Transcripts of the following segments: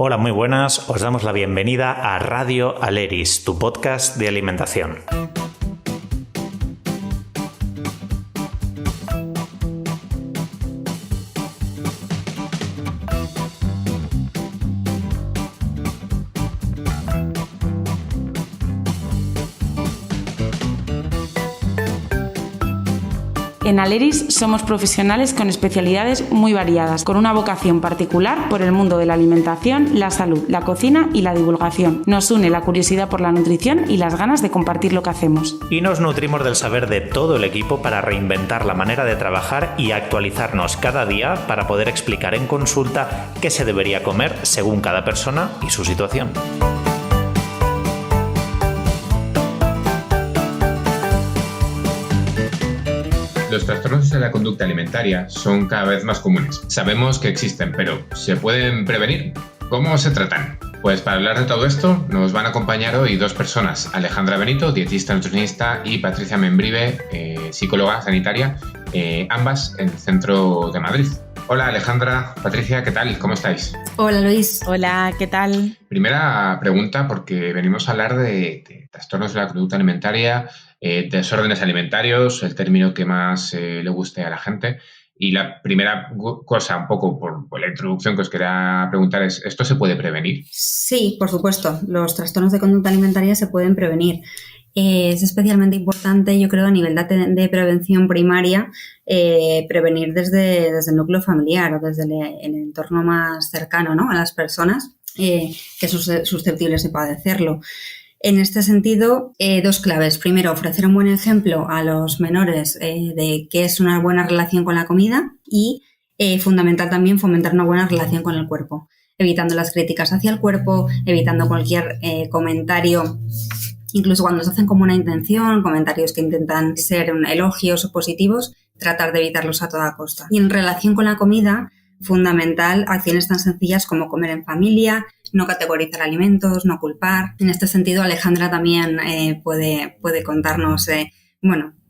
Hola, muy buenas. Os damos la bienvenida a Radio Aleris, tu podcast de alimentación. En Aleris somos profesionales con especialidades muy variadas, con una vocación particular por el mundo de la alimentación, la salud, la cocina y la divulgación. Nos une la curiosidad por la nutrición y las ganas de compartir lo que hacemos. Y nos nutrimos del saber de todo el equipo para reinventar la manera de trabajar y actualizarnos cada día para poder explicar en consulta qué se debería comer según cada persona y su situación. Los trastornos de la conducta alimentaria son cada vez más comunes. Sabemos que existen, pero ¿se pueden prevenir? ¿Cómo se tratan? Pues para hablar de todo esto nos van a acompañar hoy dos personas, Alejandra Benito, dietista nutricionista, y Patricia Membrive, psicóloga sanitaria, ambas en el centro de Madrid. Hola Alejandra, Patricia, ¿qué tal? ¿Cómo estáis? Hola Luis. Hola, ¿qué tal? Primera pregunta, porque venimos a hablar de trastornos de la conducta alimentaria, desórdenes alimentarios, el término que más le guste a la gente. Y la primera cosa, un poco por la introducción que os quería preguntar es, ¿esto se puede prevenir? Sí, por supuesto, los trastornos de conducta alimentaria se pueden prevenir. Es especialmente importante, yo creo, a nivel de prevención primaria, prevenir desde el núcleo familiar o desde el entorno más cercano, ¿no?, a las personas que son susceptibles de padecerlo. En este sentido, dos claves. Primero, ofrecer un buen ejemplo a los menores de qué es una buena relación con la comida y, fundamental también, fomentar una buena relación con el cuerpo, evitando las críticas hacia el cuerpo, evitando cualquier comentario, incluso cuando se hacen como una intención, comentarios que intentan ser elogios o positivos, tratar de evitarlos a toda costa. Y en relación con la comida, fundamental, acciones tan sencillas como comer en familia, no categorizar alimentos, no culpar. En este sentido, Alejandra también puede contarnos,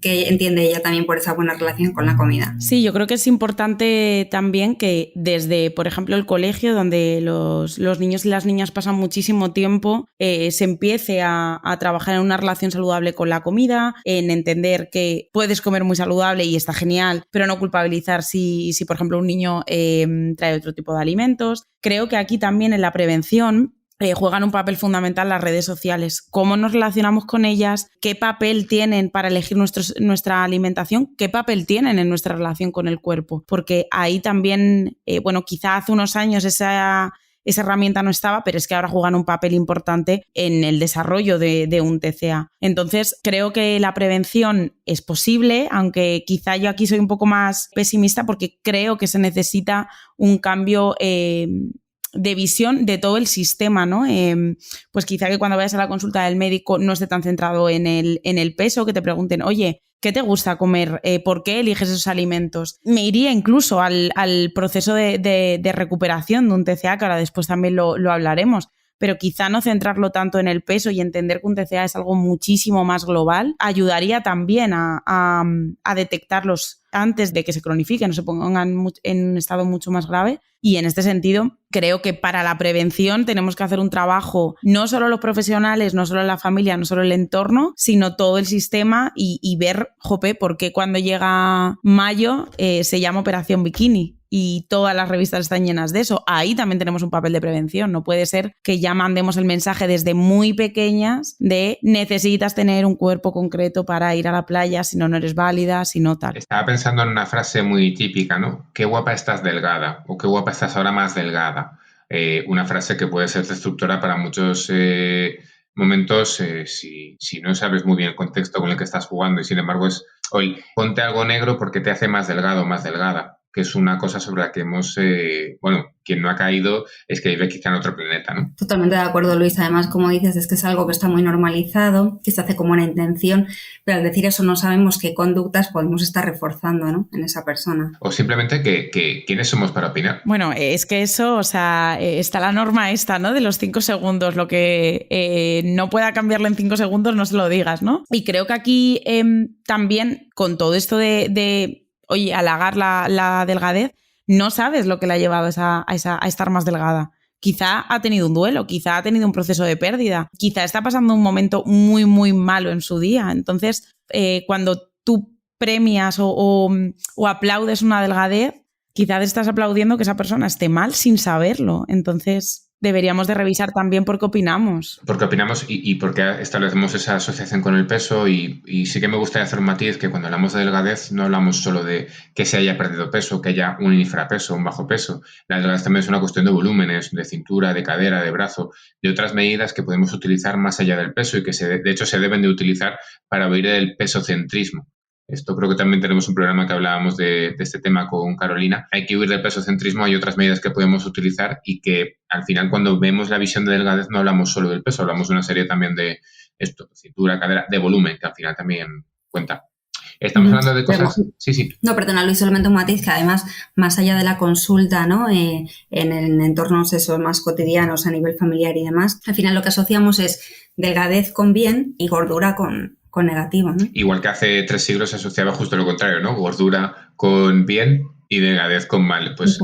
qué entiende ella también por esa buena relación con la comida. Sí, yo creo que es importante también que desde, por ejemplo, el colegio, donde los niños y las niñas pasan muchísimo tiempo, se empiece a trabajar en una relación saludable con la comida, en entender que puedes comer muy saludable y está genial, pero no culpabilizar si por ejemplo, un niño trae otro tipo de alimentos. Creo que aquí también en la prevención juegan un papel fundamental las redes sociales. ¿Cómo nos relacionamos con ellas? ¿Qué papel tienen para elegir nuestra alimentación? ¿Qué papel tienen en nuestra relación con el cuerpo? Porque ahí también, quizá hace unos años esa herramienta no estaba, pero es que ahora juegan un papel importante en el desarrollo de un TCA. Entonces, creo que la prevención es posible, aunque quizá yo aquí soy un poco más pesimista porque creo que se necesita un cambio de visión de todo el sistema, ¿no? Pues quizá que cuando vayas a la consulta del médico no esté tan centrado en el peso, que te pregunten, oye, ¿qué te gusta comer? ¿Por qué eliges esos alimentos? Me iría incluso al proceso de recuperación de un TCA, que ahora después también lo hablaremos, pero quizá no centrarlo tanto en el peso y entender que un TCA es algo muchísimo más global, ayudaría también a detectarlos antes de que se cronifiquen o se pongan en un estado mucho más grave. Y en este sentido, creo que para la prevención tenemos que hacer un trabajo, no solo los profesionales, no solo la familia, no solo el entorno, sino todo el sistema y ver, por qué cuando llega mayo se llama Operación Bikini y todas las revistas están llenas de eso. Ahí también tenemos un papel de prevención. No puede ser que ya mandemos el mensaje desde muy pequeñas de necesitas tener un cuerpo concreto para ir a la playa, si no, no eres válida, si no tal. Estaba pensando en una frase muy típica, ¿no? Qué guapa estás delgada, o qué guapa estás ahora más delgada. Una frase que puede ser destructora para muchos momentos si no sabes muy bien el contexto con el que estás jugando y sin embargo es, hoy ponte algo negro porque te hace más delgado o más delgada, que es una cosa sobre la que hemos, quien no ha caído es que vive quizá en otro planeta, ¿no? Totalmente de acuerdo, Luis. Además, como dices, es que es algo que está muy normalizado, que se hace como una intención, pero al decir eso no sabemos qué conductas podemos estar reforzando, ¿no?, en esa persona. O simplemente que ¿quiénes somos para opinar? Bueno, es que eso, está la norma esta, ¿no?, de los 5 segundos, lo que no pueda cambiarle en 5 segundos no se lo digas, ¿no? Y creo que aquí también con todo esto de oye, halagar la delgadez, no sabes lo que le ha llevado a estar más delgada. quizá ha tenido un duelo, quizá ha tenido un proceso de pérdida, quizá está pasando un momento muy, muy malo en su día. Entonces, cuando tú premias o aplaudes una delgadez, quizá te estás aplaudiendo que esa persona esté mal sin saberlo. Entonces, deberíamos de revisar también por qué opinamos. Porque opinamos y porque establecemos esa asociación con el peso y sí que me gustaría hacer un matiz que cuando hablamos de delgadez no hablamos solo de que se haya perdido peso, que haya un infrapeso, un bajo peso. La delgadez también es una cuestión de volúmenes, de cintura, de cadera, de brazo, de otras medidas que podemos utilizar más allá del peso y que de hecho se deben de utilizar para huir del pesocentrismo. Esto creo que también tenemos un programa que hablábamos de este tema con Carolina. Hay que huir del pesocentrismo, hay otras medidas que podemos utilizar y que al final cuando vemos la visión de delgadez no hablamos solo del peso, hablamos de una serie también de esto, cintura, cadera, de volumen, que al final también cuenta. Estamos hablando de cosas... Sí. No, perdona, Luis, solamente un matiz que además, más allá de la consulta, ¿no? En entornos esos más cotidianos a nivel familiar y demás, al final lo que asociamos es delgadez con bien y gordura con negativo, ¿no? Igual que hace 3 siglos se asociaba justo lo contrario, ¿no? Gordura con bien y delgadez con mal. Pues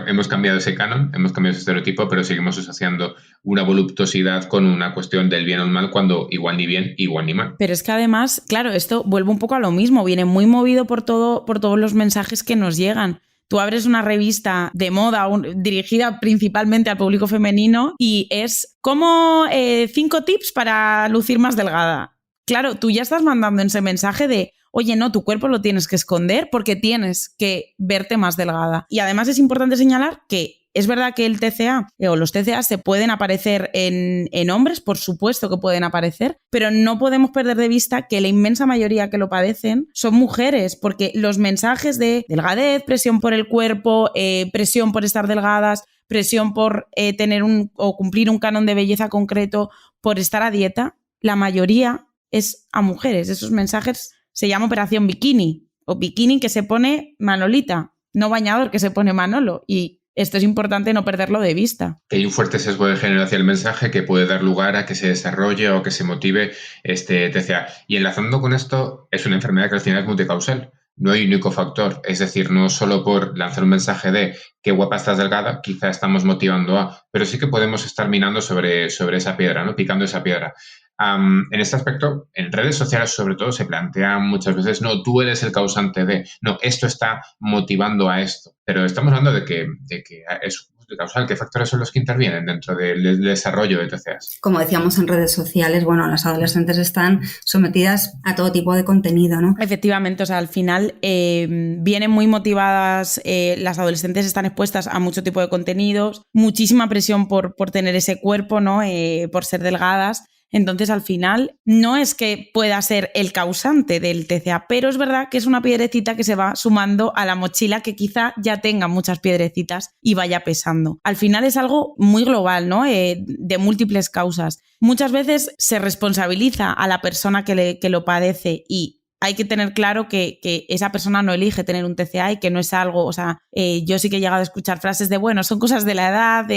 hemos cambiado ese canon, hemos cambiado ese estereotipo, pero seguimos asociando una voluptuosidad con una cuestión del bien o el mal cuando igual ni bien, igual ni mal. Pero es que además, claro, esto vuelve un poco a lo mismo, viene muy movido por todos los mensajes que nos llegan. Tú abres una revista de moda dirigida principalmente al público femenino y es como 5 tips para lucir más delgada. Claro, tú ya estás mandando ese mensaje de, oye, no, tu cuerpo lo tienes que esconder porque tienes que verte más delgada. Y además es importante señalar que es verdad que el TCA o los TCA se pueden aparecer en hombres, por supuesto que pueden aparecer, pero no podemos perder de vista que la inmensa mayoría que lo padecen son mujeres, porque los mensajes de delgadez, presión por el cuerpo, presión por estar delgadas, presión por tener o cumplir un canon de belleza concreto, por estar a dieta, la mayoría es a mujeres. Esos mensajes se llama operación bikini o bikini que se pone Manolita, no bañador que se pone Manolo, y esto es importante no perderlo de vista. Que hay un fuerte sesgo de género hacia el mensaje que puede dar lugar a que se desarrolle o que se motive este TCA. Y enlazando con esto, es una enfermedad que al final es multicausal. No hay un único factor, es decir, no solo por lanzar un mensaje de qué guapa estás delgada, quizá estamos motivando a, pero sí que podemos estar minando sobre esa piedra, ¿no? Picando esa piedra. En este aspecto, en redes sociales sobre todo se plantea muchas veces, no, tú eres el causante de, no, esto está motivando a esto, pero estamos hablando de que es causal. ¿Qué factores son los que intervienen dentro del desarrollo de TCAs? Como decíamos en redes sociales, bueno, las adolescentes están sometidas a todo tipo de contenido, ¿no? Efectivamente, o sea, al final vienen muy motivadas, las adolescentes están expuestas a mucho tipo de contenidos, muchísima presión por tener ese cuerpo, ¿no? Por ser delgadas. Entonces, al final, no es que pueda ser el causante del TCA, pero es verdad que es una piedrecita que se va sumando a la mochila que quizá ya tenga muchas piedrecitas y vaya pesando. Al final es algo muy global, ¿no? De múltiples causas. Muchas veces se responsabiliza a la persona que lo padece y hay que tener claro que esa persona no elige tener un TCA y que no es algo, o sea, yo sí que he llegado a escuchar frases de, bueno, son cosas de la edad,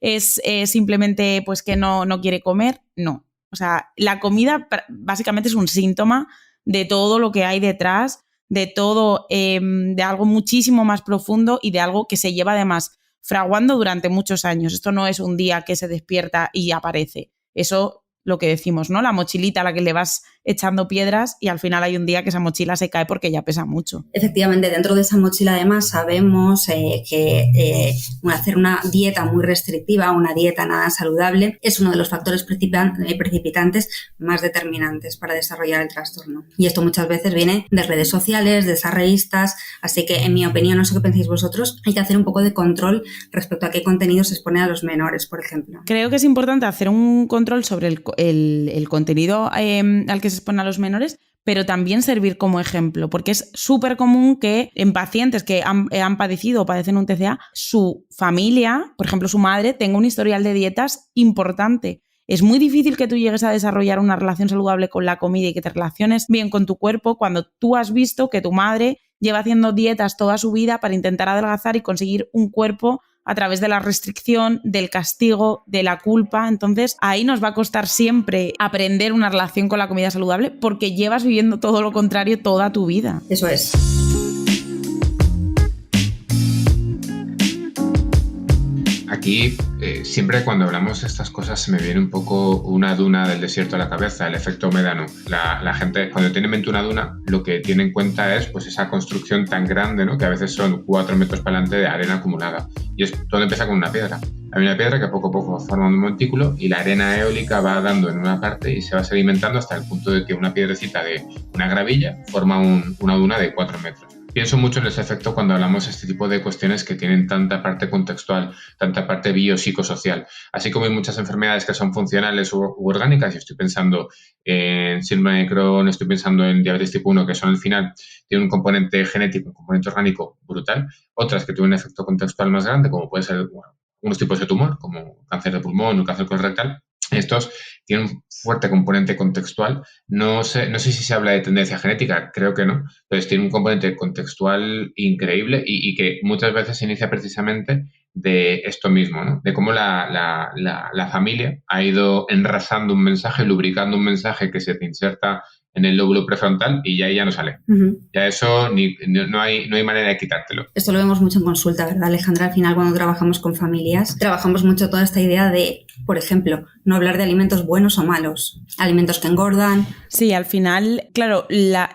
es simplemente pues que no quiere comer. No, o sea, la comida básicamente es un síntoma de todo lo que hay detrás, de todo, de algo muchísimo más profundo y de algo que se lleva además fraguando durante muchos años. Esto no es un día que se despierta y aparece. Eso, lo que decimos, ¿no? La mochilita a la que le vas echando piedras y al final hay un día que esa mochila se cae porque ya pesa mucho. Efectivamente, dentro de esa mochila además sabemos que hacer una dieta muy restrictiva, una dieta nada saludable, es uno de los factores precipitantes más determinantes para desarrollar el trastorno. Y esto muchas veces viene de redes sociales, de esas revistas, así que en mi opinión, no sé qué pensáis vosotros, hay que hacer un poco de control respecto a qué contenido se expone a los menores, por ejemplo. Creo que es importante hacer un control sobre el contenido al que se exponen a los menores, pero también servir como ejemplo, porque es súper común que en pacientes que han padecido o padecen un TCA, su familia, por ejemplo su madre, tenga un historial de dietas importante. Es muy difícil que tú llegues a desarrollar una relación saludable con la comida y que te relaciones bien con tu cuerpo cuando tú has visto que tu madre lleva haciendo dietas toda su vida para intentar adelgazar y conseguir un cuerpo a través de la restricción, del castigo, de la culpa. Entonces, ahí nos va a costar siempre aprender una relación con la comida saludable porque llevas viviendo todo lo contrario toda tu vida. Eso es. Aquí aquí siempre cuando hablamos de estas cosas se me viene un poco una duna del desierto a la cabeza, el efecto médano. La gente cuando tiene en mente una duna lo que tiene en cuenta es pues esa construcción tan grande, ¿no? Que a veces son 4 metros para adelante de arena acumulada. Y todo empieza con una piedra. Hay una piedra que poco a poco forma un montículo y la arena eólica va dando en una parte y se va sedimentando hasta el punto de que una piedrecita de una gravilla forma una duna de 4 metros. Pienso mucho en ese efecto cuando hablamos de este tipo de cuestiones que tienen tanta parte contextual, tanta parte biopsicosocial. Así como hay muchas enfermedades que son funcionales u orgánicas, y estoy pensando en síndrome de Crohn, estoy pensando en diabetes tipo 1, que son al final tienen un componente genético, un componente orgánico brutal, otras que tienen un efecto contextual más grande, como puede ser unos tipos de tumor, como cáncer de pulmón o cáncer colorectal. Estos tienen un fuerte componente contextual. No sé si se habla de tendencia genética, creo que no. Entonces tiene un componente contextual increíble y que muchas veces se inicia precisamente de esto mismo, ¿no? De cómo la familia ha ido enrasando un mensaje, lubricando un mensaje que se te inserta en el lóbulo prefrontal y ya no sale. Uh-huh. Ya eso no hay manera de quitártelo. Esto lo vemos mucho en consulta, ¿verdad, Alejandra? Al final, cuando trabajamos con familias, trabajamos mucho toda esta idea de, por ejemplo, no hablar de alimentos buenos o malos, alimentos que engordan. Sí, al final, claro,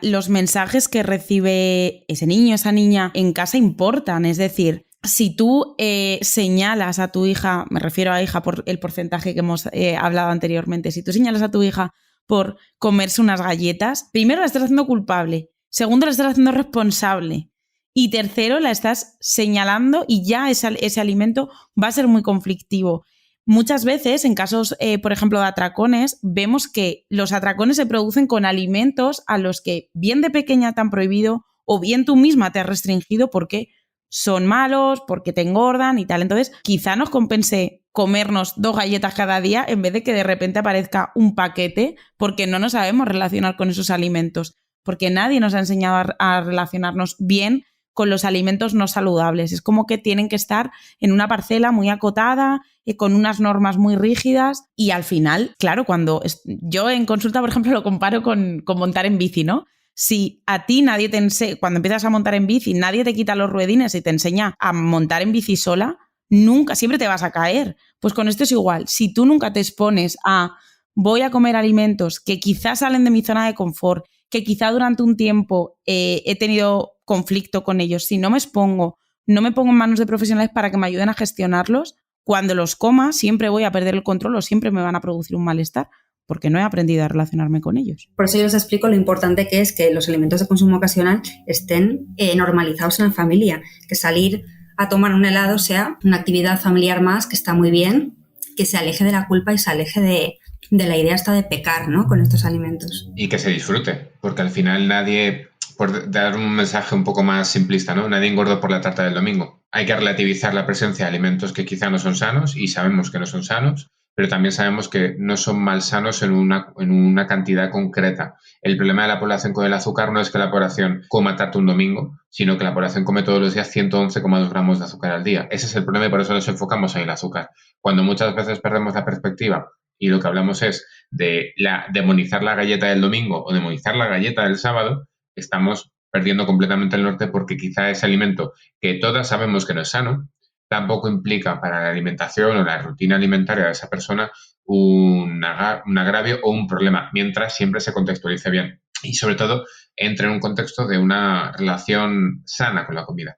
los mensajes que recibe ese niño, esa niña en casa importan, es decir, si tú señalas a tu hija, me refiero a hija por el porcentaje que hemos hablado anteriormente, si tú señalas a tu hija por comerse unas galletas, primero la estás haciendo culpable, segundo la estás haciendo responsable y tercero la estás señalando y ya ese alimento va a ser muy conflictivo. Muchas veces, en casos, por ejemplo, de atracones, vemos que los atracones se producen con alimentos a los que bien de pequeña te han prohibido o bien tú misma te has restringido porque son malos, porque te engordan y tal. Entonces, quizá nos compense comernos 2 galletas cada día en vez de que de repente aparezca un paquete porque no nos sabemos relacionar con esos alimentos, porque nadie nos ha enseñado a relacionarnos bien con los alimentos no saludables. Es como que tienen que estar en una parcela muy acotada, con unas normas muy rígidas y al final, claro, cuando yo en consulta, por ejemplo, lo comparo con montar en bici, ¿no? Si a ti nadie te enseña, cuando empiezas a montar en bici, nadie te quita los ruedines y te enseña a montar en bici sola, nunca, siempre te vas a caer. Pues con esto es igual. Si tú nunca te expones a voy a comer alimentos que quizás salen de mi zona de confort, que quizá durante un tiempo he tenido conflicto con ellos, si no me expongo, no me pongo en manos de profesionales para que me ayuden a gestionarlos, cuando los coma siempre voy a perder el control o siempre me van a producir un malestar, porque no he aprendido a relacionarme con ellos. Por eso yo os explico lo importante que es que los alimentos de consumo ocasional estén normalizados en la familia, que salir a tomar un helado sea una actividad familiar más que está muy bien, que se aleje de la culpa y se aleje de la idea hasta de pecar, ¿no?, con estos alimentos. Y que se disfrute, porque al final nadie, por dar un mensaje un poco más simplista, ¿no?, nadie engordó por la tarta del domingo. Hay que relativizar la presencia de alimentos que quizá no son sanos y sabemos que no son sanos, pero también sabemos que no son malsanos en una cantidad concreta. El problema de la población con el azúcar no es que la población coma tarta un domingo, sino que la población come todos los días 111,2 gramos de azúcar al día. Ese es el problema y por eso nos enfocamos en el azúcar. Cuando muchas veces perdemos la perspectiva y lo que hablamos es de demonizar la galleta del domingo o demonizar la galleta del sábado, estamos perdiendo completamente el norte porque quizá ese alimento que todas sabemos que no es sano, tampoco implica para la alimentación o la rutina alimentaria de esa persona un agravio o un problema, mientras siempre se contextualice bien y sobre todo entre en un contexto de una relación sana con la comida.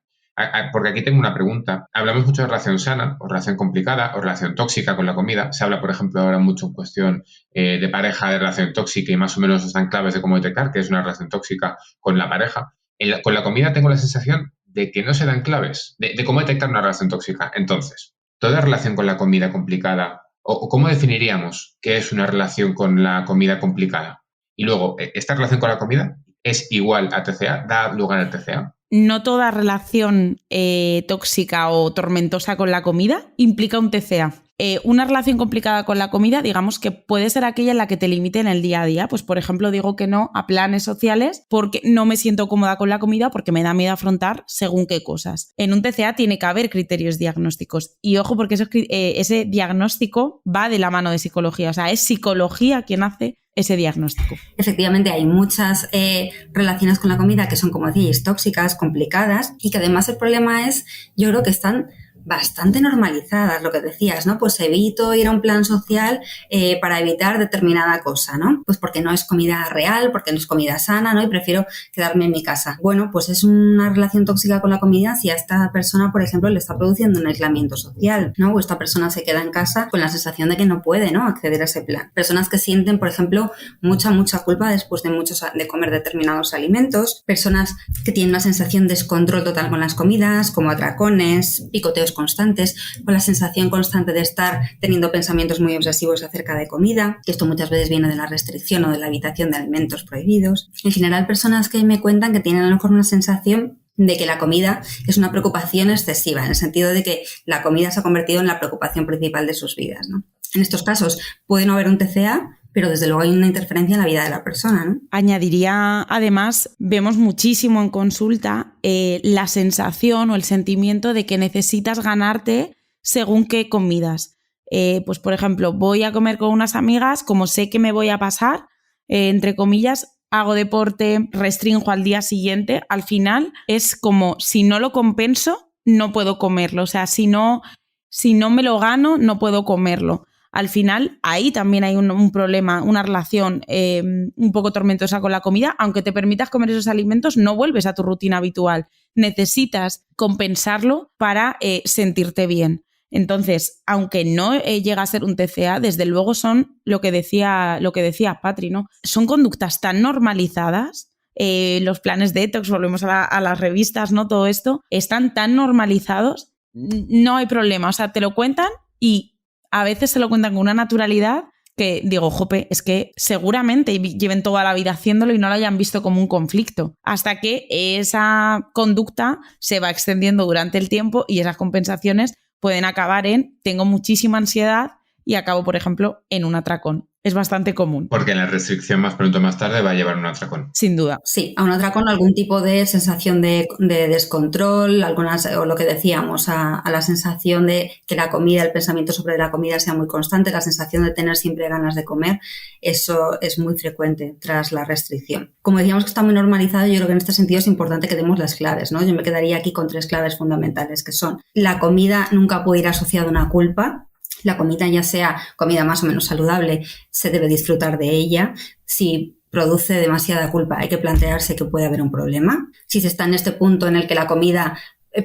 Porque aquí tengo una pregunta. Hablamos mucho de relación sana o relación complicada o relación tóxica con la comida. Se habla, por ejemplo, ahora mucho en cuestión de pareja de relación tóxica y más o menos están claves de cómo detectar que es una relación tóxica con la pareja. Con la comida tengo la sensación de que no se dan claves de cómo detectar una relación tóxica. Entonces, ¿toda relación con la comida complicada o cómo definiríamos qué es una relación con la comida complicada? Y luego, ¿esta relación con la comida es igual a TCA? ¿Da lugar al TCA? No toda relación tóxica o tormentosa con la comida implica un TCA. Una relación complicada con la comida, digamos que puede ser aquella en la que te limite en el día a día. Pues, por ejemplo, digo que no a planes sociales porque no me siento cómoda con la comida porque me da miedo afrontar según qué cosas. En un TCA tiene que haber criterios diagnósticos. Y ojo, porque ese diagnóstico va de la mano de psicología. O sea, es psicología quien hace ese diagnóstico. Efectivamente, hay muchas relaciones con la comida que son, como decís, tóxicas, complicadas y que además el problema es, yo creo que están bastante normalizadas, lo que decías, ¿no? Pues evito ir a un plan social para evitar determinada cosa, ¿no? Pues porque no es comida real, porque no es comida sana, ¿no? Y prefiero quedarme en mi casa. Bueno, pues es una relación tóxica con la comida si a esta persona, por ejemplo, le está produciendo un aislamiento social, ¿no? O esta persona se queda en casa con la sensación de que no puede, ¿no?, acceder a ese plan. Personas que sienten, por ejemplo, mucha culpa después de comer determinados alimentos. Personas que tienen una sensación de descontrol total con las comidas, como atracones, picoteos constantes, con la sensación constante de estar teniendo pensamientos muy obsesivos acerca de comida, que esto muchas veces viene de la restricción o de la evitación de alimentos prohibidos. En general, personas que me cuentan que tienen a lo mejor una sensación de que la comida es una preocupación excesiva, en el sentido de que la comida se ha convertido en la preocupación principal de sus vidas, ¿no? En estos casos puede no haber un TCA, pero desde luego hay una interferencia en la vida de la persona, ¿no? Añadiría, además, vemos muchísimo en consulta la sensación o el sentimiento de que necesitas ganarte según qué comidas. Pues, por ejemplo, voy a comer con unas amigas, como sé que me voy a pasar, entre comillas, hago deporte, restringo al día siguiente. Al final es como, si no lo compenso, no puedo comerlo. O sea, si no me lo gano, no puedo comerlo. Al final, ahí también hay un problema, una relación un poco tormentosa con la comida. Aunque te permitas comer esos alimentos, no vuelves a tu rutina habitual. Necesitas compensarlo para sentirte bien. Entonces, aunque no llega a ser un TCA, desde luego son lo que decía Patri, ¿no? Son conductas tan normalizadas, los planes detox, volvemos a las revistas, ¿no? Todo esto, están tan normalizados, no hay problema. O sea, te lo cuentan y a veces se lo cuentan con una naturalidad que digo, jope, es que seguramente lleven toda la vida haciéndolo y no lo hayan visto como un conflicto, hasta que esa conducta se va extendiendo durante el tiempo y esas compensaciones pueden acabar en tengo muchísima ansiedad y acabo, por ejemplo, en un atracón. Es bastante común. Porque la restricción más pronto o más tarde va a llevar a un atracón. Sin duda. Sí, a un atracón, algún tipo de sensación de descontrol, o lo que decíamos, a la sensación de que la comida, el pensamiento sobre la comida sea muy constante, la sensación de tener siempre ganas de comer, eso es muy frecuente tras la restricción. Como decíamos que está muy normalizado, yo creo que en este sentido es importante que demos las claves, ¿no? Yo me quedaría aquí con 3 claves fundamentales, que son: la comida nunca puede ir asociada a una culpa. La comida, ya sea comida más o menos saludable, se debe disfrutar de ella. Si produce demasiada culpa, hay que plantearse que puede haber un problema. Si se está en este punto en el que la comida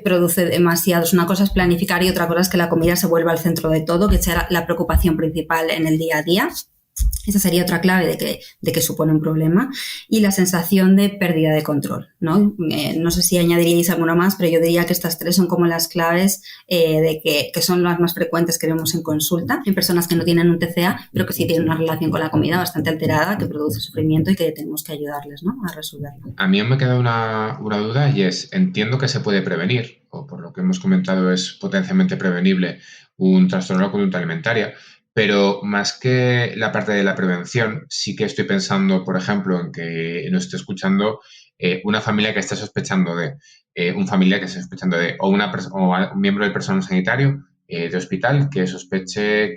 produce demasiado, una cosa es planificar y otra cosa es que la comida se vuelva al centro de todo, que sea la preocupación principal en el día a día. Esa sería otra clave de que supone un problema. Y la sensación de pérdida de control, ¿no? No sé si añadiríais alguna más, pero yo diría que estas 3 son como las claves de que son las más frecuentes que vemos en consulta en personas que no tienen un TCA, pero que sí tienen una relación con la comida bastante alterada, que produce sufrimiento y que tenemos que ayudarles, ¿no?, a resolverlo. A mí me queda una duda, y es: entiendo que se puede prevenir, o por lo que hemos comentado es potencialmente prevenible, un trastorno de la conducta alimentaria. Pero más que la parte de la prevención, sí que estoy pensando, por ejemplo, en que nos esté escuchando una familia que esté sospechando de, un familiar que esté sospechando de, o un miembro del personal sanitario de hospital que sospeche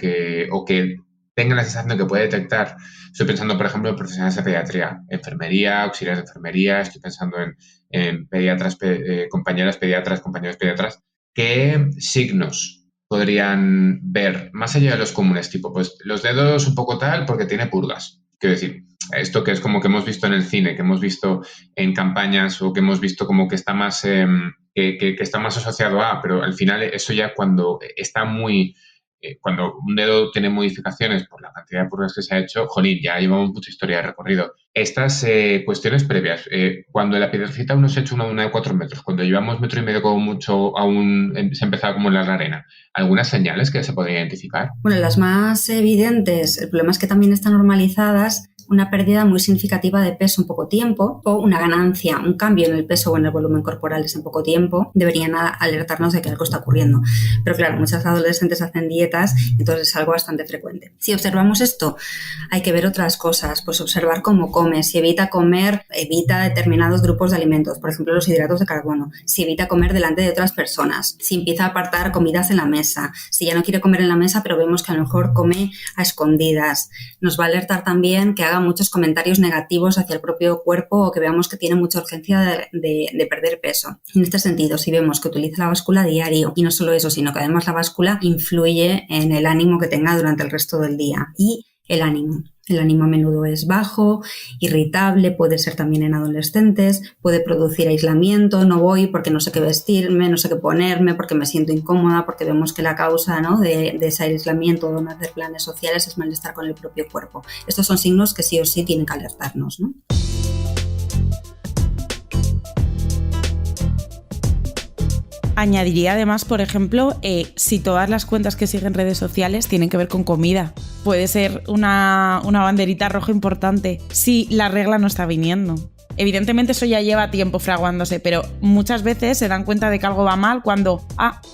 o que tenga la sensación de que puede detectar. Estoy pensando, por ejemplo, en profesionales de pediatría, enfermería, auxiliares de enfermería, estoy pensando en pediatras, compañeros pediatras. ¿Qué signos podrían ver, más allá de los comunes, tipo, pues los dedos un poco tal porque tiene purgas? Quiero decir, esto que es como que hemos visto en el cine, que hemos visto en campañas, o que hemos visto como que está más, que está más asociado a, pero al final eso ya cuando está muy... cuando un dedo tiene modificaciones por la cantidad de purgas que se ha hecho, jolín, ya llevamos mucha historia de recorrido. Estas cuestiones previas, cuando la piedrecita uno se ha hecho una de 4 metros, cuando llevamos 1,5 metros como mucho, aún se empezaba como en la arena, ¿algunas señales que se podrían identificar? Bueno, las más evidentes, el problema es que también están normalizadas, una pérdida muy significativa de peso en poco tiempo, o una ganancia, un cambio en el peso o en el volumen corporales en poco tiempo, deberían alertarnos de que algo está ocurriendo. Pero claro, muchas adolescentes hacen dietas, entonces es algo bastante frecuente. Si observamos esto, hay que ver otras cosas, pues observar cómo come. Si evita comer, evita determinados grupos de alimentos, por ejemplo los hidratos de carbono. Si evita comer delante de otras personas, si empieza a apartar comidas en la mesa, si ya no quiere comer en la mesa pero vemos que a lo mejor come a escondidas. Nos va a alertar también que haga haga muchos comentarios negativos hacia el propio cuerpo o que veamos que tiene mucha urgencia de perder peso. En este sentido, si vemos que utiliza la báscula diario, y no solo eso, sino que además la báscula influye en el ánimo que tenga durante el resto del día. Y el ánimo. El ánimo a menudo es bajo, irritable, puede ser también en adolescentes, puede producir aislamiento, no voy porque no sé qué vestirme, no sé qué ponerme, porque me siento incómoda, porque vemos que la causa, ¿no?, de ese aislamiento o de no hacer planes sociales es malestar con el propio cuerpo. Estos son signos que sí o sí tienen que alertarnos, ¿no? Añadiría además, por ejemplo, si todas las cuentas que siguen redes sociales tienen que ver con comida. Puede ser una banderita roja importante si la regla no está viniendo. Evidentemente eso ya lleva tiempo fraguándose, pero muchas veces se dan cuenta de que algo va mal cuando,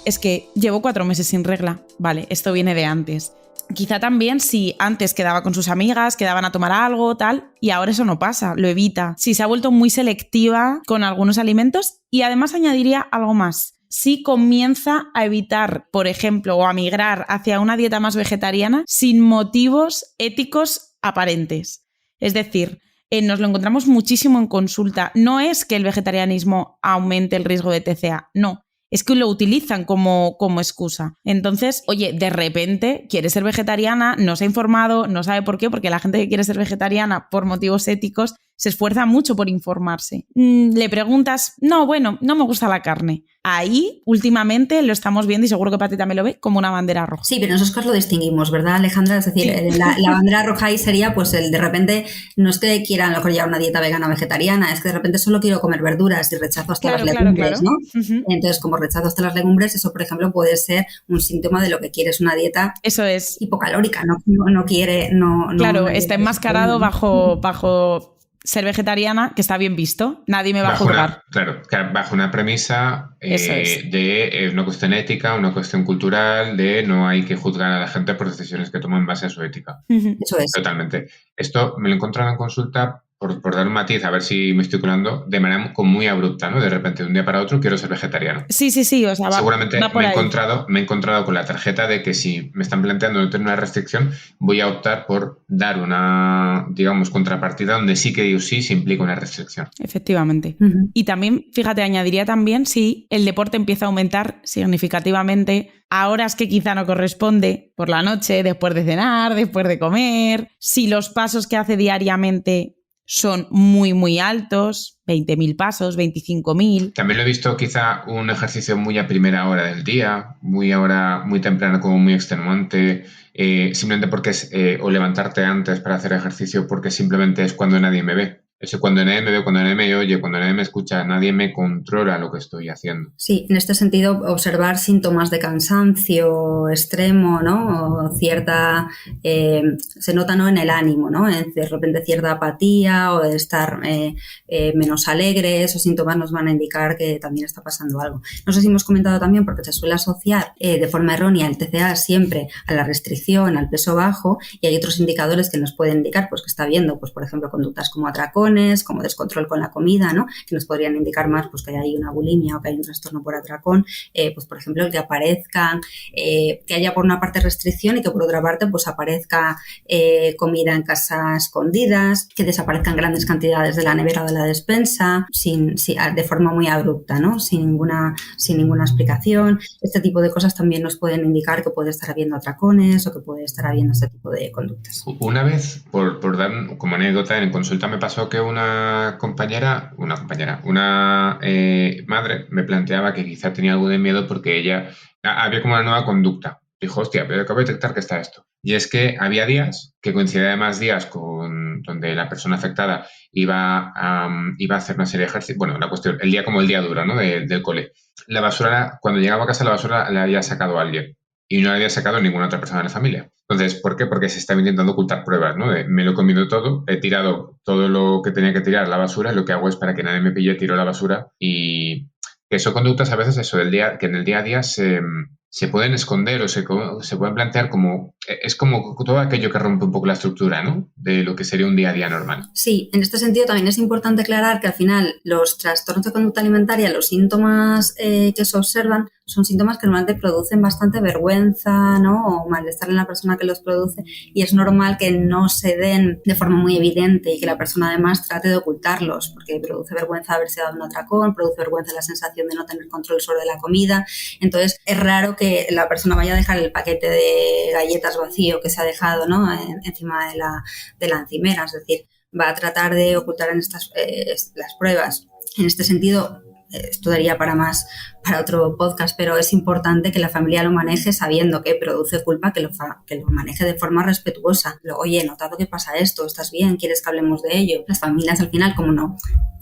es que llevo 4 meses sin regla. Vale, esto viene de antes. Quizá también si antes quedaba con sus amigas, quedaban a tomar algo, tal, y ahora eso no pasa, lo evita. Si se ha vuelto muy selectiva con algunos alimentos, y además añadiría algo más. Si comienza a evitar, por ejemplo, o a migrar hacia una dieta más vegetariana sin motivos éticos aparentes. Es decir, nos lo encontramos muchísimo en consulta. No es que el vegetarianismo aumente el riesgo de TCA, no. Es que lo utilizan como excusa. Entonces, oye, de repente quiere ser vegetariana, no se ha informado, no sabe por qué, porque la gente que quiere ser vegetariana por motivos éticos se esfuerza mucho por informarse. Le preguntas, no me gusta la carne. Ahí, últimamente, lo estamos viendo, y seguro que Pati también lo ve, como una bandera roja. Sí, pero nosotros lo distinguimos, ¿verdad, Alejandra? Es decir, sí. la bandera roja ahí sería, pues, el de repente, no es que quiera a lo mejor ya una dieta vegana o vegetariana, es que de repente solo quiero comer verduras y rechazo hasta las legumbres, ¿no? Uh-huh. Entonces, como rechazo hasta las legumbres, eso, por ejemplo, puede ser un síntoma de lo que quiere es una dieta eso es hipocalórica, no quiere... Claro, está enmascarado bajo ser vegetariana, que está bien visto, nadie me va a juzgar. Bajo una premisa de una cuestión ética, una cuestión cultural, de no hay que juzgar a la gente por decisiones que toma en base a su ética. Uh-huh. Eso es. Totalmente. Esto me lo he encontrado en consulta, por dar un matiz, a ver si me estoy colando, de manera como muy abrupta, ¿no? De repente, de un día para otro, quiero ser vegetariano. Sí, o sea, seguramente va por me he encontrado con la tarjeta de que si me están planteando no tener una restricción, voy a optar por dar una, digamos, contrapartida donde sí que digo sí se implica una restricción. Efectivamente. Uh-huh. Y también, fíjate, añadiría también si el deporte empieza a aumentar significativamente a horas que quizá no corresponde, por la noche, después de cenar, después de comer, si los pasos que hace diariamente son muy, muy altos, 20.000 pasos, 25.000. También lo he visto quizá un ejercicio muy a primera hora del día, muy temprano, como muy extenuante, simplemente porque es, o levantarte antes para hacer ejercicio porque simplemente es cuando nadie me ve. Eso, cuando nadie me ve, cuando nadie me oye, cuando nadie me escucha, nadie me controla lo que estoy haciendo. Sí, en este sentido, observar síntomas de cansancio extremo, ¿no? O cierta, se nota, ¿no?, en el ánimo, ¿no? De repente cierta apatía o de estar menos alegre, esos síntomas nos van a indicar que también está pasando algo. No sé si hemos comentado también, porque se suele asociar de forma errónea el TCA siempre a la restricción, al peso bajo, y hay otros indicadores que nos pueden indicar, pues, que está habiendo, pues, por ejemplo, conductas como atracón, como descontrol con la comida, ¿no?, que nos podrían indicar más, pues, que hay una bulimia o que hay un trastorno por atracón, pues, por ejemplo, el que aparezcan, que haya por una parte restricción y que por otra parte, pues, aparezca comida en casa escondidas, que desaparezcan grandes cantidades de la nevera o de la despensa, de forma muy abrupta, ¿no?, sin ninguna explicación. Este tipo de cosas también nos pueden indicar que puede estar habiendo atracones o que puede estar habiendo este tipo de conductas. Una vez, por dar como anécdota, en consulta me pasó que una madre me planteaba que quizá tenía algo de miedo porque ella había como una nueva conducta. Dijo, hostia, pero acabo de detectar que está esto. Y es que había días que coincidían además días con donde la persona afectada iba a hacer una serie de ejercicios. Bueno, la cuestión, el día como el día duro, ¿no?, del cole. La basura, cuando llegaba a casa, la basura la había sacado alguien y no la había sacado ninguna otra persona de la familia. Entonces, ¿por qué? Porque se estaba intentando ocultar pruebas, ¿no? Me lo he comido todo, he tirado todo lo que tenía que tirar a la basura, y lo que hago es para que nadie me pille, tiro la basura, y que son conductas a veces que en el día a día se pueden esconder o se pueden plantear como... Es como todo aquello que rompe un poco la estructura, ¿no?, de lo que sería un día a día normal. Sí, en este sentido también es importante aclarar que al final los trastornos de conducta alimentaria, los síntomas que se observan son síntomas que normalmente producen bastante vergüenza, ¿no? O malestar en la persona que los produce, y es normal que no se den de forma muy evidente y que la persona además trate de ocultarlos, porque produce vergüenza haberse dado un atracón, produce vergüenza la sensación de no tener control sobre la comida. Entonces es raro que la persona vaya a dejar el paquete de galletas vacío que se ha dejado, ¿no? Encima de la encimera, es decir, va a tratar de ocultar en las pruebas. En este sentido, esto daría para otro podcast, pero es importante que la familia lo maneje sabiendo que produce culpa, que lo maneje de forma respetuosa. Oye, he notado que pasa esto, ¿estás bien? ¿Quieres que hablemos de ello? Las familias al final, como no,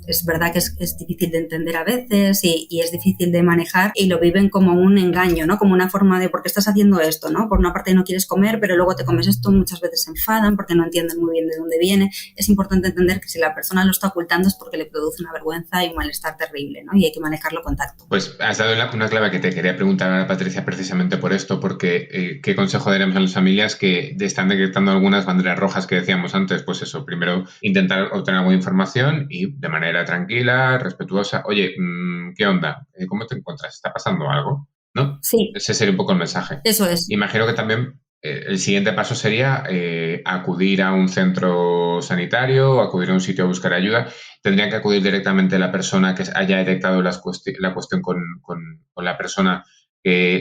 es verdad que es difícil de entender a veces y es difícil de manejar, y lo viven como un engaño, ¿no? Como una forma de ¿por qué estás haciendo esto? ¿No? Por una parte no quieres comer, pero luego te comes esto, muchas veces se enfadan porque no entienden muy bien de dónde viene. Es importante entender que si la persona lo está ocultando es porque le produce una vergüenza y un malestar terrible, ¿no? Y hay que manejarlo con tacto. Pues has dado una clave que te quería preguntar a Patricia precisamente por esto, porque ¿qué consejo daríamos a las familias que están detectando algunas banderas rojas que decíamos antes? Pues eso, primero intentar obtener alguna información y de manera tranquila, respetuosa. Oye, ¿qué onda? ¿Cómo te encuentras? ¿Está pasando algo? ¿No? Sí. Ese sería un poco el mensaje. Eso es. Imagino que también el siguiente paso sería acudir a un centro sanitario, acudir a un sitio a buscar ayuda. Tendría que acudir directamente la persona que haya detectado la cuestión con la persona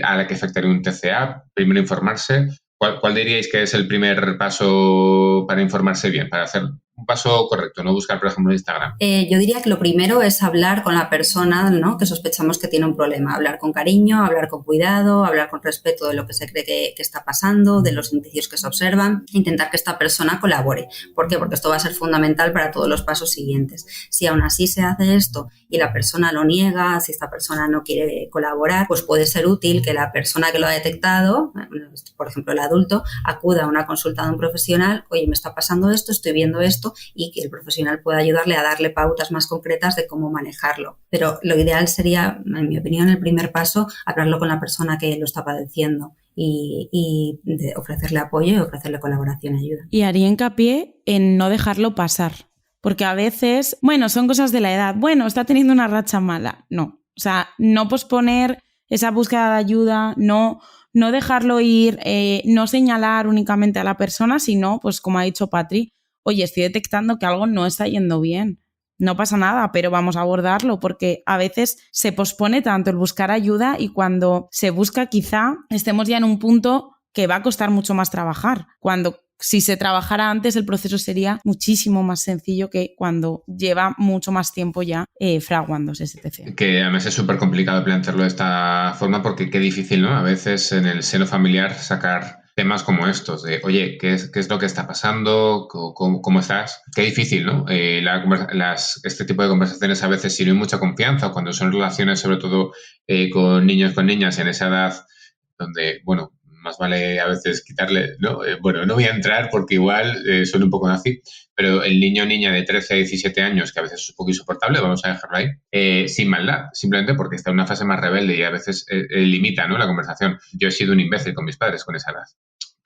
a la que afectaría un TCA. Primero informarse. ¿Cuál diríais que es el primer paso para informarse bien, para hacer un paso correcto, no buscar, por ejemplo, Instagram? Yo diría que lo primero es hablar con la persona, ¿no? Que sospechamos que tiene un problema. Hablar con cariño, hablar con cuidado, hablar con respeto de lo que se cree que está pasando, de los indicios que se observan. Intentar que esta persona colabore. ¿Por qué? Porque esto va a ser fundamental para todos los pasos siguientes. Si aún así se hace esto y la persona lo niega, si esta persona no quiere colaborar, pues puede ser útil que la persona que lo ha detectado, por ejemplo el adulto, acuda a una consulta de un profesional. Oye, me está pasando esto, estoy viendo esto, y que el profesional pueda ayudarle a darle pautas más concretas de cómo manejarlo. Pero lo ideal sería, en mi opinión, el primer paso, hablarlo con la persona que lo está padeciendo y de ofrecerle apoyo y ofrecerle colaboración y ayuda. Y haría hincapié en no dejarlo pasar, porque a veces, bueno, son cosas de la edad, bueno, está teniendo una racha mala. No, o sea, no posponer esa búsqueda de ayuda, no dejarlo ir, no señalar únicamente a la persona, sino, pues como ha dicho Patri, oye, estoy detectando que algo no está yendo bien. No pasa nada, pero vamos a abordarlo, porque a veces se pospone tanto el buscar ayuda y cuando se busca quizá estemos ya en un punto que va a costar mucho más trabajar. Cuando si se trabajara antes el proceso sería muchísimo más sencillo que cuando lleva mucho más tiempo ya fraguándose ese TCA. Que además es súper complicado plantearlo de esta forma porque qué difícil, ¿no? A veces en el seno familiar sacar temas como estos, de, oye, ¿qué es lo que está pasando? ¿Cómo estás? Qué difícil, ¿no? Este tipo de conversaciones a veces, si no hay mucha confianza, o cuando son relaciones, sobre todo con niños, con niñas, en esa edad donde, bueno, más vale a veces quitarle, ¿no? No voy a entrar porque igual suena un poco nazi, pero el niño o niña de 13 a 17 años, que a veces es un poco insoportable, vamos a dejarlo ahí, sin maldad, simplemente porque está en una fase más rebelde y a veces limita, ¿no?, la conversación. Yo he sido un imbécil con mis padres con esa edad.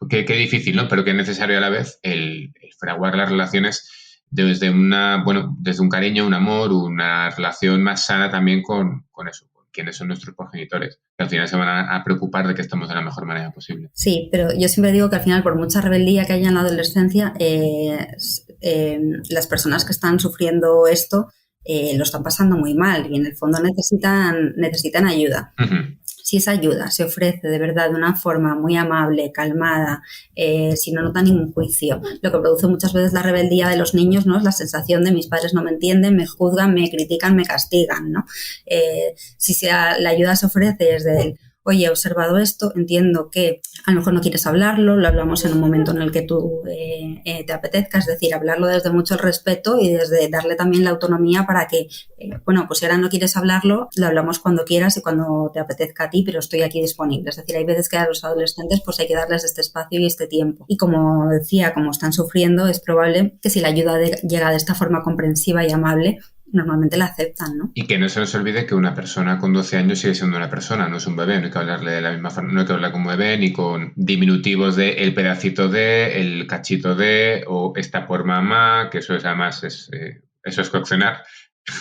Qué difícil, ¿no? Pero qué necesario a la vez el fraguar las relaciones desde un cariño, un amor, una relación más sana también con eso. Quiénes son nuestros progenitores, que al final se van a preocupar de que estemos de la mejor manera posible. Sí, pero yo siempre digo que al final, por mucha rebeldía que haya en la adolescencia, las personas que están sufriendo esto lo están pasando muy mal y en el fondo necesitan ayuda. Uh-huh. Si esa ayuda se ofrece de verdad de una forma muy amable, calmada, si no nota ningún juicio, lo que produce muchas veces la rebeldía de los niños, ¿no?, es la sensación de mis padres no me entienden, me juzgan, me critican, me castigan, ¿no? Si la ayuda se ofrece desde el oye, he observado esto, entiendo que a lo mejor no quieres hablarlo, lo hablamos en un momento en el que tú te apetezca, es decir, hablarlo desde mucho el respeto y desde darle también la autonomía para que, pues si ahora no quieres hablarlo, lo hablamos cuando quieras y cuando te apetezca a ti, pero estoy aquí disponible. Es decir, hay veces que a los adolescentes pues hay que darles este espacio y este tiempo. Y como decía, como están sufriendo, es probable que si la ayuda llega de esta forma comprensiva y amable, normalmente la aceptan, ¿no? Y que no se nos olvide que una persona con 12 años sigue siendo una persona, no es un bebé, no hay que hablarle de la misma forma, no hay que hablar como bebé ni con diminutivos de el pedacito de, el cachito de, o está por mamá, que eso es además eso es coccionar.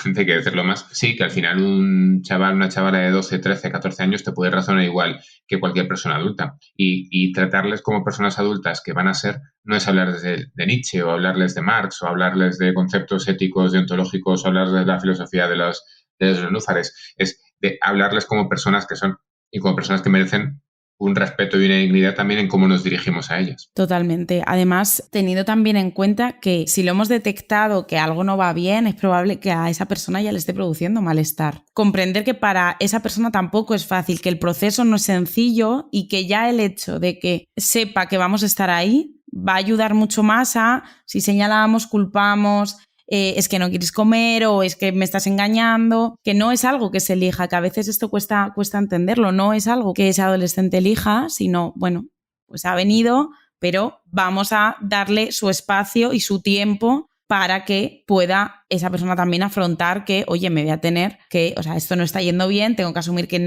hay que decirlo más, sí, que al final un chaval, una chavala de 12, 13, 14 años te puede razonar igual que cualquier persona adulta. Y tratarles como personas adultas que van a ser, no es hablarles de Nietzsche o hablarles de Marx o hablarles de conceptos éticos, deontológicos o hablarles de la filosofía de los nenúfares. Es de hablarles como personas que son y como personas que merecen un respeto y una dignidad también en cómo nos dirigimos a ellas. Totalmente. Además, teniendo también en cuenta que si lo hemos detectado que algo no va bien, es probable que a esa persona ya le esté produciendo malestar. Comprender que para esa persona tampoco es fácil, que el proceso no es sencillo y que ya el hecho de que sepa que vamos a estar ahí va a ayudar mucho más a si señalamos, culpamos, es que no quieres comer o es que me estás engañando, que no es algo que se elija, que a veces esto cuesta entenderlo, no es algo que ese adolescente elija, sino, bueno, pues ha venido, pero vamos a darle su espacio y su tiempo para que pueda esa persona también afrontar que, oye, me voy a tener que, o sea, esto no está yendo bien, tengo que asumir que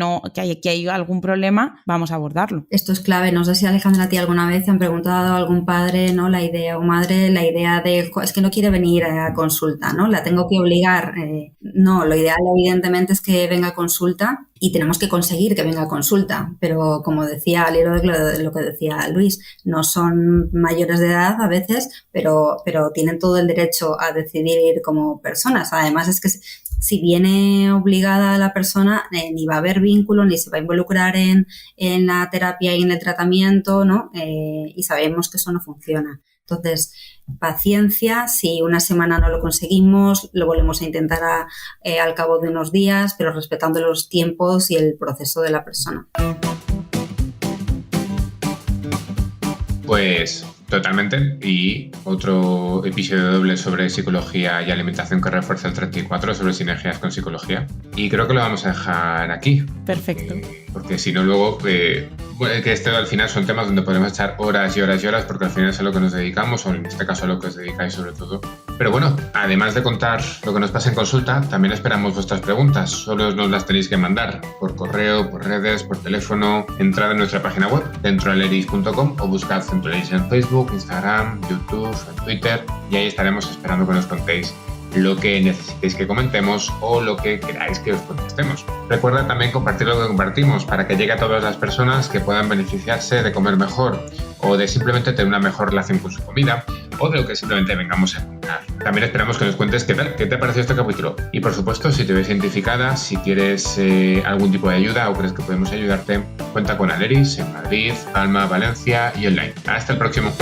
hay algún problema, vamos a abordarlo. Esto es clave. No sé si, Alejandra, a ti alguna vez te han preguntado a algún padre, ¿no? La idea, o madre, la idea de, es que no quiere venir a consulta, ¿no? La tengo que obligar. No, lo ideal evidentemente es que venga a consulta y tenemos que conseguir que venga a consulta. Pero como decía, al hilo de lo que decía Luis, no son mayores de edad a veces, pero tienen todo el derecho a decidir ir como personas. Además es que si viene obligada la persona, ni va a haber vínculo, ni se va a involucrar en la terapia y en el tratamiento, ¿no? Y sabemos que eso no funciona. Entonces, paciencia, si una semana no lo conseguimos, lo volvemos a intentar al cabo de unos días, pero respetando los tiempos y el proceso de la persona. Pues totalmente. Y otro episodio doble sobre psicología y alimentación que refuerza el 34 sobre sinergias con psicología. Y creo que lo vamos a dejar aquí. Perfecto. Porque si no luego, que al final son temas donde podemos echar horas y horas y horas porque al final es a lo que nos dedicamos, o en este caso a lo que os dedicáis sobre todo. Pero bueno, además de contar lo que nos pasa en consulta, también esperamos vuestras preguntas. Solo nos las tenéis que mandar por correo, por redes, por teléfono. Entrad en nuestra página web, centroaleris.com, o buscad Centroaleris en Facebook, Instagram, YouTube, en Twitter, y ahí estaremos esperando que nos contéis lo que necesitéis que comentemos o lo que queráis que os contestemos. Recuerda también compartir lo que compartimos para que llegue a todas las personas que puedan beneficiarse de comer mejor o de simplemente tener una mejor relación con su comida o de lo que simplemente vengamos a encontrar. También esperamos que nos cuentes qué te pareció este capítulo. Y por supuesto, si te ves identificada, si quieres algún tipo de ayuda o crees que podemos ayudarte, cuenta con Aleris en Madrid, Palma, Valencia y online. Hasta el próximo.